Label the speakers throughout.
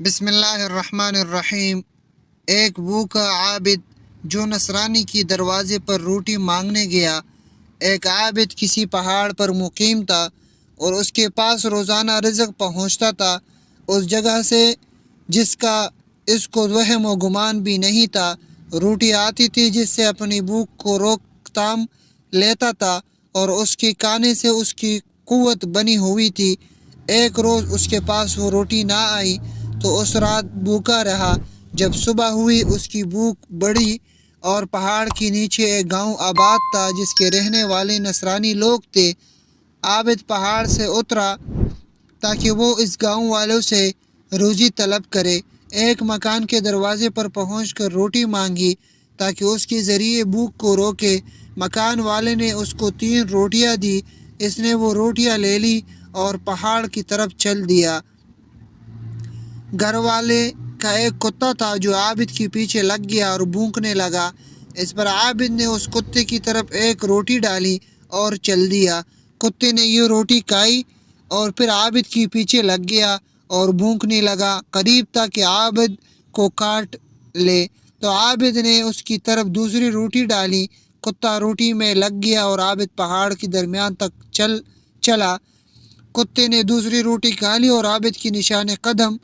Speaker 1: بسم اللہ الرحمن الرحیم۔ ایک بھوکا عابد جو نصرانی کی دروازے پر روٹی مانگنے گیا۔ ایک عابد کسی پہاڑ پر مقیم تھا اور اس کے پاس روزانہ رزق پہنچتا تھا اس جگہ سے جس کا اس کو وہم و گمان بھی نہیں تھا۔ روٹی آتی تھی جس سے اپنی بھوک کو روک تھام لیتا تھا اور اس کے کھانے سے اس کی قوت بنی ہوئی تھی۔ ایک روز اس کے پاس وہ روٹی نہ آئی تو اس رات بھوکا رہا۔ جب صبح ہوئی اس کی بھوک بڑھی اور پہاڑ کے نیچے ایک گاؤں آباد تھا جس کے رہنے والے نصرانی لوگ تھے۔ عابد پہاڑ سے اترا تاکہ وہ اس گاؤں والوں سے روزی طلب کرے۔ ایک مکان کے دروازے پر پہنچ کر روٹی مانگی تاکہ اس کے ذریعے بھوک کو روکے۔ مکان والے نے اس کو 3 روٹیاں دی۔ اس نے وہ روٹیاں لے لی اور پہاڑ کی طرف چل دیا۔ گھر والے کا ایک کتا تھا جو عابد کے پیچھے لگ گیا اور بھونکنے لگا۔ اس پر عابد نے اس کتے کی طرف ایک روٹی ڈالی اور چل دیا۔ کتے نے یہ روٹی کھائی اور پھر عابد کے پیچھے لگ گیا اور بھونکنے لگا۔ قریب تھا کہ عابد کو کاٹ لے تو عابد نے اس کی طرف دوسری روٹی ڈالی۔ کتا روٹی میں لگ گیا اور عابد پہاڑ کے درمیان تک چلا۔ کتے نے دوسری روٹی کھا لی اور عابد کی نشان قدم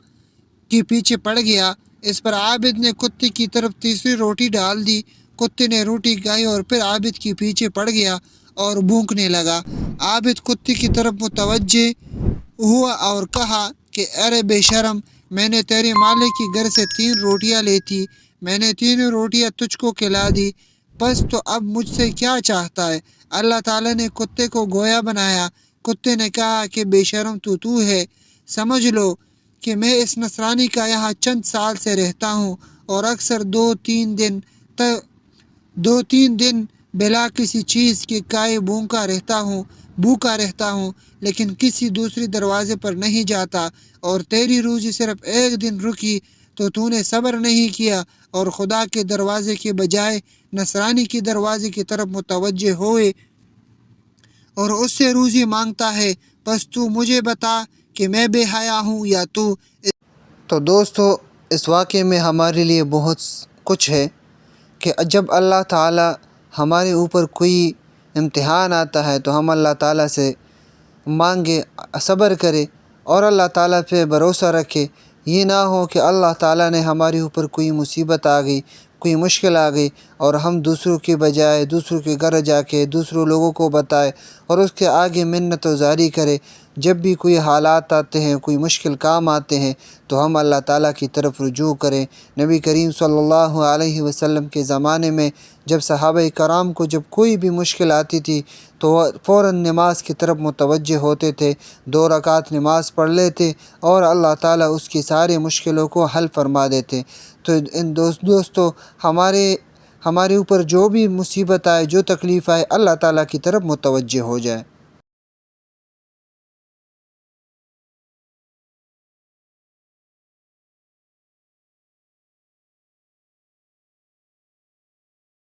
Speaker 1: کے پیچھے پڑ گیا۔ اس پر عابد نے کتے کی طرف تیسری روٹی ڈال دی۔ کتے نے روٹی کھائی اور پھر عابد کے پیچھے پڑ گیا اور بھونکنے لگا۔ عابد کتے کی طرف متوجہ ہوا اور کہا کہ ارے بے شرم، میں نے تیرے مالک کے گھر سے 3 روٹیاں لی تھی، میں نے 3 روٹیاں تجھ کو کھلا دی، بس تو اب مجھ سے کیا چاہتا ہے؟ اللہ تعالیٰ نے کتے کو گویا بنایا۔ کتے نے کہا کہ بے شرم تو ہے، سمجھ لو کہ میں اس نصرانی کا یہاں چند سال سے رہتا ہوں اور اکثر 2-3 دن بلا کسی چیز کے کھائے بھوکا رہتا ہوں لیکن کسی دوسری دروازے پر نہیں جاتا، اور تیری روزی صرف 1 دن رکی تو نے صبر نہیں کیا اور خدا کے دروازے کے بجائے نصرانی کے دروازے کی طرف متوجہ ہوئے اور اس سے روزی مانگتا ہے۔ بس تو مجھے بتا کہ میں بے حیا ہوں یا تو؟ تو دوستو، اس واقعے میں ہمارے لیے بہت کچھ ہے کہ جب اللہ تعالیٰ ہمارے اوپر کوئی امتحان آتا ہے تو ہم اللہ تعالیٰ سے مانگے، صبر کرے اور اللہ تعالیٰ پہ بھروسہ رکھے۔ یہ نہ ہو کہ اللہ تعالیٰ نے ہمارے اوپر کوئی مصیبت آ گئی، کوئی مشکل آ گئی اور ہم دوسروں کے بجائے دوسروں کے گھر جا کے دوسروں لوگوں کو بتائے اور اس کے آگے منت و زاری کرے۔ جب بھی کوئی حالات آتے ہیں، کوئی مشکل کام آتے ہیں تو ہم اللہ تعالیٰ کی طرف رجوع کریں۔ نبی کریم صلی اللہ علیہ وسلم کے زمانے میں جب صحابہ کرام کو جب کوئی بھی مشکل آتی تھی تو وہ فوراً نماز کی طرف متوجہ ہوتے تھے، 2 رکعت نماز پڑھ لیتے اور اللہ تعالیٰ اس کی سارے مشکلوں کو حل فرما دیتے۔ تو دوستو، ہمارے اوپر جو بھی مصیبت آئے، جو تکلیف آئے، اللہ تعالیٰ کی طرف متوجہ ہو جائے۔